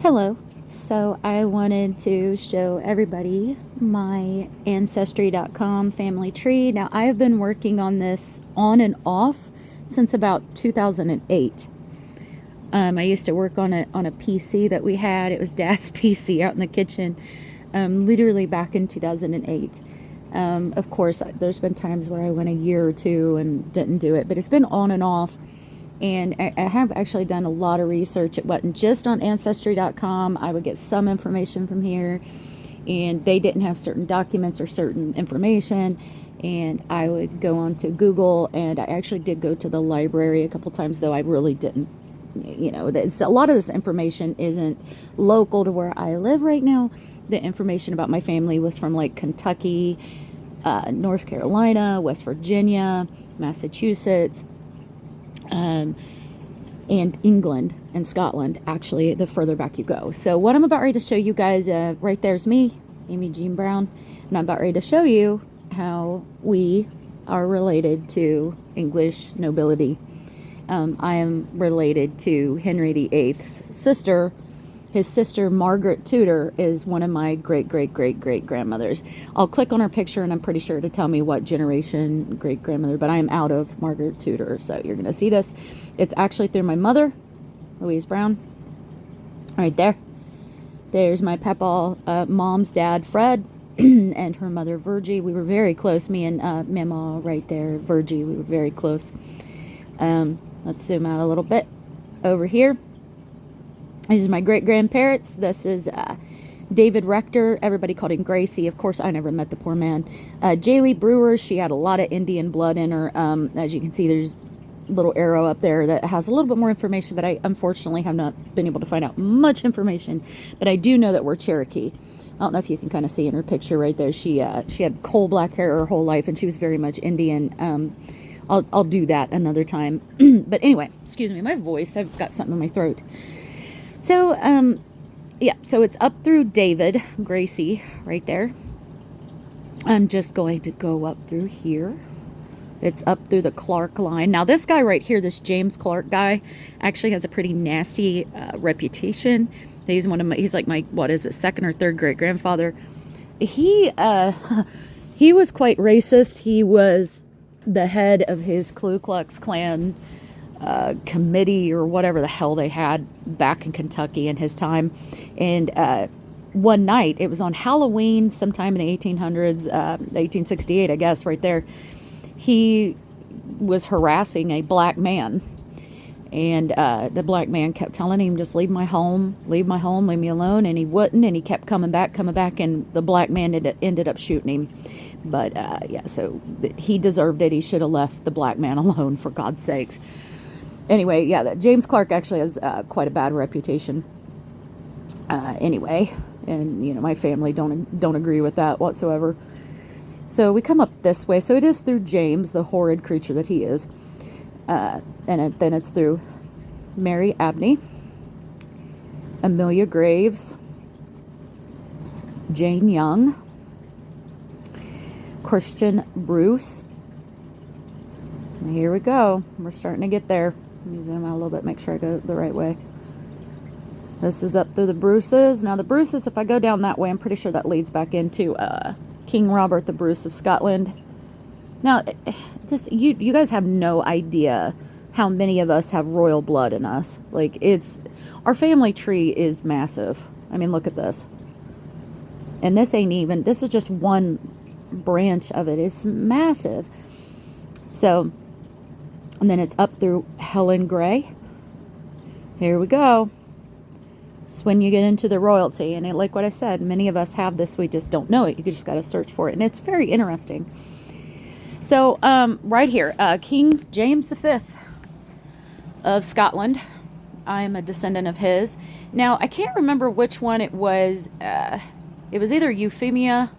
Hello. So I wanted to show everybody my Ancestry.com family tree. Now I have been working on this on and off since about 2008. I used to work on a PC that we had. It was Dad's PC out in the kitchen, literally back in 2008. Of course, there's been times where I went a year or two and didn't do it, but it's been on and off. And I have actually done a lot of research. It wasn't just on Ancestry.com. I would get some information from here, and they didn't have certain documents or certain information. And I would go on to Google, and I actually did go to the library a couple times, though I really didn't. A lot of this information isn't local to where I live right now. The information about my family was from like Kentucky, North Carolina, West Virginia, Massachusetts, and England and Scotland, actually, the further back you go. So what I'm about ready to show you guys, right there's me, Amy Jean Brown, and I'm about ready to show you how we are related to English nobility. I am related to Henry VIII's sister. His sister, Margaret Tudor, is one of my great-great-great-great-grandmothers. I'll click on her picture, and I'm pretty sure to tell me what generation great-grandmother, but I am out of Margaret Tudor, so you're going to see this. It's actually through my mother, Louise Brown, right there. There's my Papa, Mom's dad, Fred, and her mother, Virgie. We were very close, me and Mama right there, Virgie, we were very close. Let's zoom out a little bit. Over here, these are my great-grandparents. This is David Rector. Everybody called him Gracie. Of course, I never met the poor man. Jaylee Brewer, she had a lot of Indian blood in her. As you can see, there's a little arrow up there that has a little bit more information, but I unfortunately have not been able to find out much information. But I do know that we're Cherokee. I don't know if you can kind of see in her picture right there. She had coal black hair her whole life, and she was very much Indian. I'll do that another time. But anyway, excuse me, my voice. I've got something in my throat. So, yeah, so it's up through David, Gracie, right there. I'm just going to go up through here. It's up through the Clark line. Now, this guy right here, this James Clark guy, actually has a pretty nasty reputation. He's he's like my, what is it, second or third great-grandfather. He was quite racist. He was the head of his Ku Klux Klan committee or whatever the hell they had back in Kentucky in his time. And one night, it was on Halloween sometime in the 1800s, 1868, I guess, right there. He was harassing a black man. And the black man kept telling him, just leave my home, leave me alone. And he wouldn't, and he kept coming back, and the black man ended up shooting him. But yeah, so he deserved it. He should have left the black man alone, for God's sakes. Anyway, yeah, James Clark actually has quite a bad reputation. Anyway, and my family don't agree with that whatsoever. So we come up this way. So it is through James, the horrid creature that he is, and then it's through Mary Abney, Amelia Graves, Jane Young, Christian Bruce. And here we go. We're starting to get there. Let me zoom out a little bit, make sure I go the right way. This is up through the Bruces. Now the Bruces, if I go down that way, I'm pretty sure that leads back into King Robert the Bruce of Scotland. Now, you guys have no idea how many of us have royal blood in us. Like, our family tree is massive. I mean, look at this. And this is just one branch of it. It's massive. So, and then it's up through Helen Gray. Here we go. It's when you get into the royalty. And like what I said, many of us have this. We just don't know it. You just got to search for it. And it's very interesting. So, right here, King James V of Scotland. I am a descendant of his. Now, I can't remember which one it was. It was either Euphemia,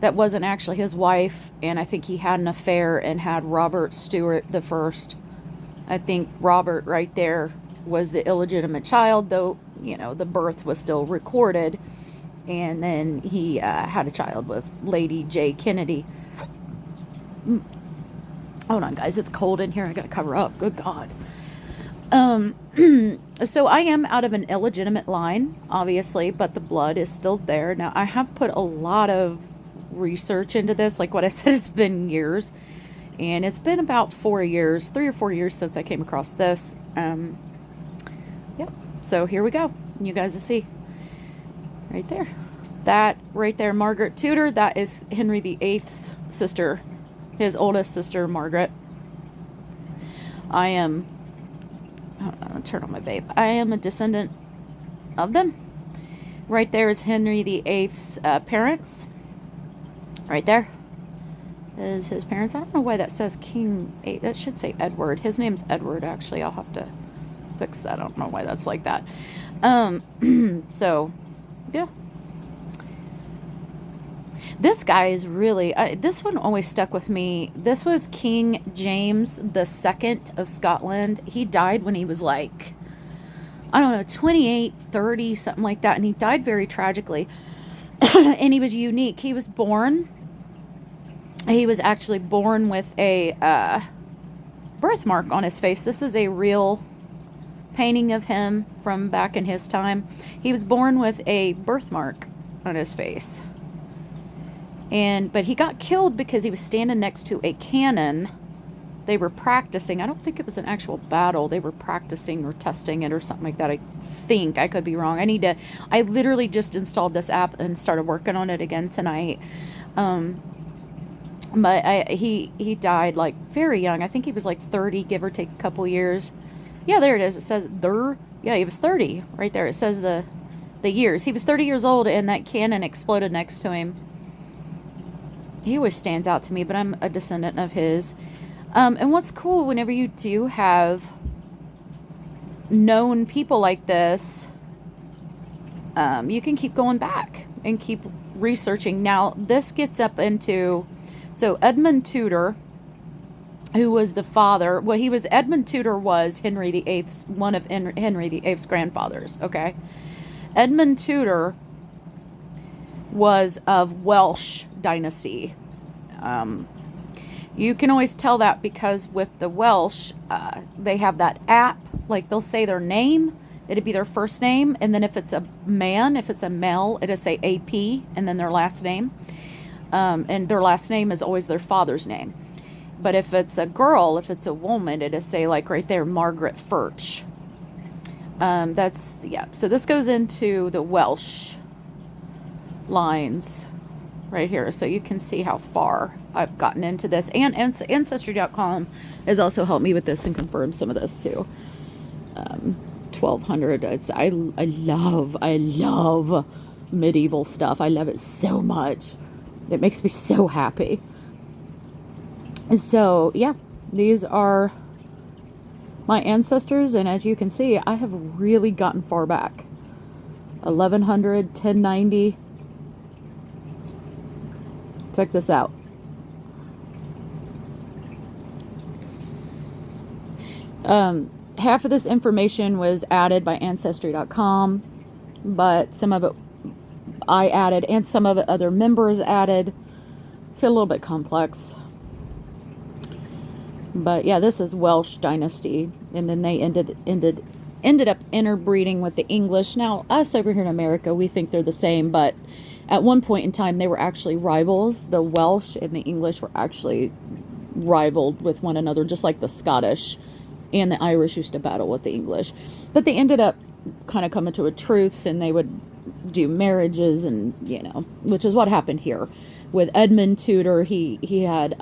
that wasn't actually his wife, and I think he had an affair and had Robert Stuart the First. I think Robert right there was the illegitimate child, though, the birth was still recorded. And then he had a child with Lady J. Kennedy. Hold on, guys. It's cold in here. I got to cover up. Good God. Um, so I am out of an illegitimate line, obviously, but the blood is still there. Now, I have put a lot of research into this. Like what I said, it's been years. And it's been about 4 years, 3 or 4 years since I came across this. Yep. So here we go. You guys will see. Right there. That right there, Margaret Tudor, that is Henry VIII's sister. His oldest sister, Margaret. I am... I'll turn on my vape. I am a descendant of them. Right there is Henry VIII's parents. Right there is his parents. I don't know why that says King 8. That should say Edward. His name's Edward, actually. I'll have to fix that. I don't know why that's like that. So, yeah. This guy is really, this one always stuck with me. This was King James II of Scotland. He died when he was like, I don't know, 28, 30, something like that. And he died very tragically. And he was unique. He was actually born with a birthmark on his face. This is a real painting of him from back in his time. He was born with a birthmark on his face. But he got killed because he was standing next to a cannon. They were practicing. I don't think it was an actual battle. They were practicing or testing it or something like that. I think. I could be wrong. I literally just installed this app and started working on it again tonight. But he died like very young. I think he was like 30, give or take a couple years. Yeah, there it is. It says there. Yeah, he was 30 right there. It says the years. He was 30 years old and that cannon exploded next to him. He always stands out to me, but I'm a descendant of his. And what's cool, whenever you do have known people like this, you can keep going back and keep researching. Now, this gets up into... So, Edmund Tudor, who was the father... Well, Edmund Tudor was Henry VIII's... One of Henry VIII's grandfathers, okay? Edmund Tudor was of Welsh dynasty. You can always tell that because with the Welsh, they have that app, like they'll say their name, it'd be their first name, and then if it's a man, if it's a male, it'll say AP, and then their last name. And their last name is always their father's name. But if it's a girl, if it's a woman, it'll say like right there, Margaret Furch. So this goes into the Welsh lines right here, so you can see how far I've gotten into this. And Ancestry.com has also helped me with this and confirmed some of this too. 1200. I love medieval stuff. I love it so much. It makes me so happy. So yeah, these are my ancestors, and as you can see, I have really gotten far back. 1100, 1090. Check this out. Half of this information was added by Ancestry.com, but some of it I added, and some of it other members added. It's a little bit complex. But yeah, this is Welsh dynasty, and then they ended up interbreeding with the English. Now, us over here in America, we think they're the same, but at one point in time, they were actually rivals. The Welsh and the English were actually rivaled with one another, just like the Scottish and the Irish used to battle with the English. But they ended up kind of coming to a truce, and they would do marriages, and which is what happened here with Edmund Tudor. He had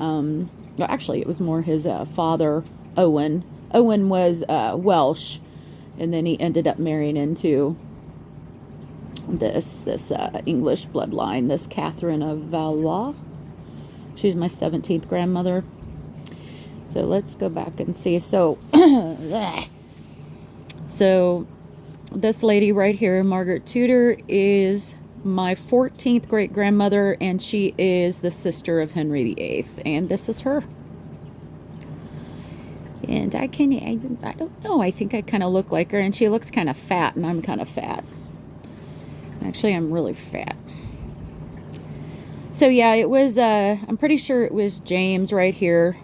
actually it was more his father, Owen. Owen was Welsh, and then he ended up marrying into this English bloodline, this Catherine of Valois. She's my 17th grandmother. So let's go back and see. So this lady right here, Margaret Tudor, is my 14th great grandmother, and she is the sister of Henry VIII, and this is her. And I don't know, I think I kind of look like her, and she looks kind of fat, and I'm kind of fat. Actually, I'm really fat. So yeah, it was, I'm pretty sure it was James right here.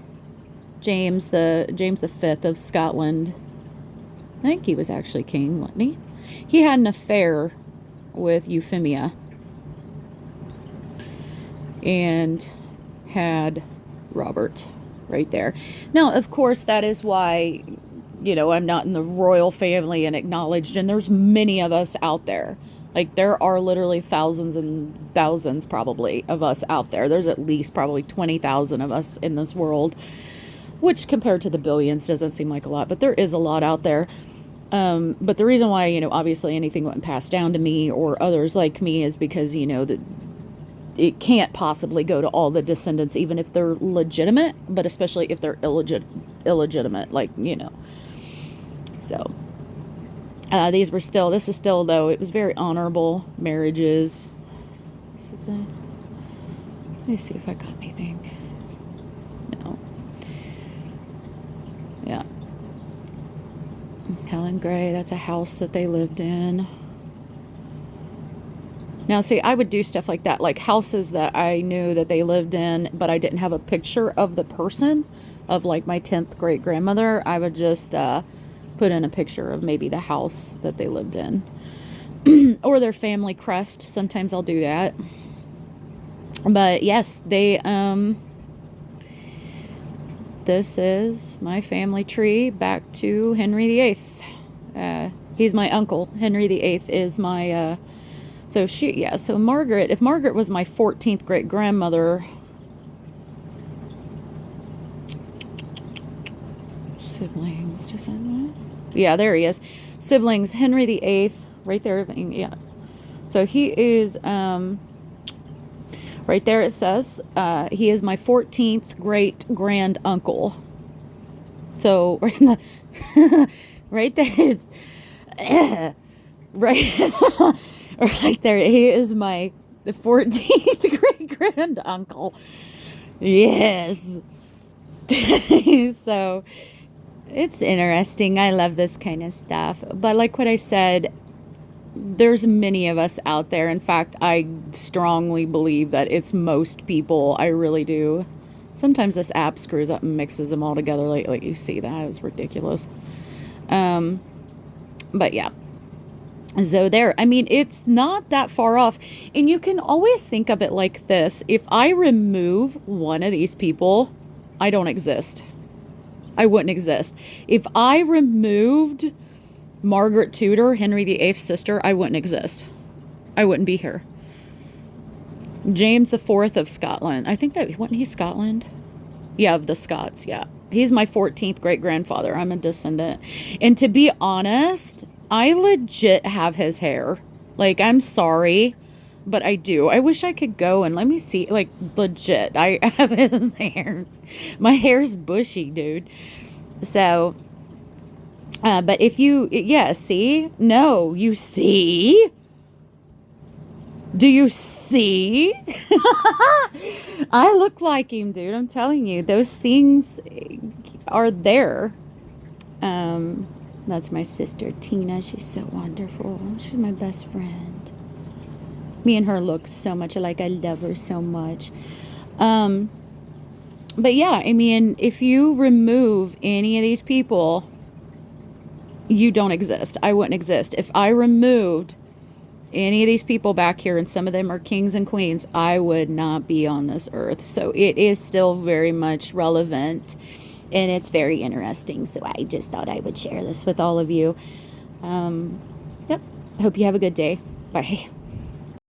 James the 5th of Scotland. think he was actually king, wasn't he? He had an affair with Euphemia and had Robert right there. Now, of course, that is why, I'm not in the royal family and acknowledged, and there's many of us out there. Like, there are literally thousands and thousands probably of us out there. There's at least probably 20,000 of us in this world, which compared to the billions doesn't seem like a lot, but there is a lot out there. But the reason why, obviously anything wasn't passed down to me or others like me is because, that it can't possibly go to all the descendants, even if they're legitimate, but especially if they're illegitimate, So, this is still, though, it was very honorable marriages. Let me see if I got anything. No. Yeah. Helen Gray, that's a house that they lived in. Now, see, I would do stuff like that, like houses that I knew that they lived in, but I didn't have a picture of the person, of like my 10th great-grandmother. I would just put in a picture of maybe the house that they lived in. Or their family crest. Sometimes I'll do that. But yes, this is my family tree back to Henry VIII. He's my uncle. Henry VIII is my... So Margaret, if Margaret was my 14th great-grandmother, siblings, just yeah, there he is. Siblings, Henry VIII, right there, yeah. So he is, right there it says, he is my 14th great-grand-uncle. So, right there, it's, right... Right there, he is my 14th great-grand-uncle. Yes. So, it's interesting. I love this kind of stuff. But like what I said, there's many of us out there. In fact, I strongly believe that it's most people. I really do. Sometimes this app screws up and mixes them all together. Like you see that. It's ridiculous. But yeah. So there, it's not that far off. And you can always think of it like this. If I remove one of these people, I don't exist. I wouldn't exist. If I removed Margaret Tudor, Henry VIII's sister, I wouldn't exist. I wouldn't be here. James IV of Scotland. I think that, wasn't he Scotland? Yeah, of the Scots, yeah. He's my 14th great-grandfather. I'm a descendant. And to be honest... I legit have his hair. Like, I'm sorry, but I do. I wish I could go and let me see. Like, legit, I have his hair. My hair's bushy, dude. So, but if you, yeah, see? No, you see? Do you see? I look like him, dude. I'm telling you, those things are there. That's my sister, Tina. She's so wonderful. She's my best friend. Me and her look so much alike. I love her so much. But yeah, if you remove any of these people, you don't exist. I wouldn't exist. If I removed any of these people back here, and some of them are kings and queens, I would not be on this earth. So it is still very much relevant. And it's very interesting, so I just thought I would share this with all of you. Yep. Hope you have a good day. Bye.